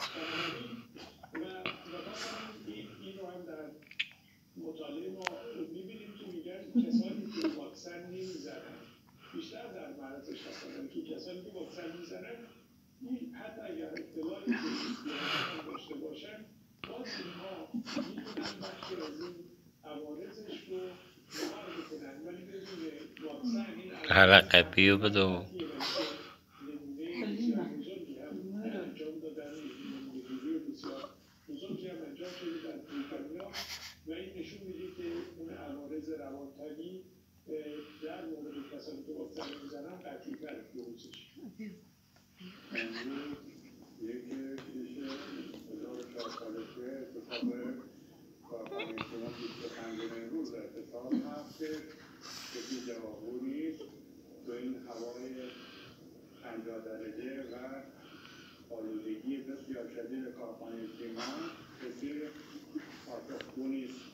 بنابراین و مثلا این رو هم در مطالعه ما می‌بینیم که میگن کسانی که واکسن نمیزنن بیشتر در معرض هستن که کسانی که واکسن میزنن این حتی اگر اطلاع جدی داشته باشن باز اینها میتونن بخشی از این عوارضش رو نهار بکنن ولی بدون واکسن این حلقه پیو بدو انجام دادن نمونه‌گیری بسیار بزرگی هم انجام شده در بریتانیا و این نشون میده که اون عوارض روانتنی در مورد کسانی که واکسن میزنن قطعی‌تره بروزش. امروز یک کلیشه 1400 اتفاق کارخانه شما 25 روز اتصال هست که جوابو نیست تو این هوای 50 درجه و آلودگی بسیار شدید کارخانه سیمان کسی پاسخگو نیست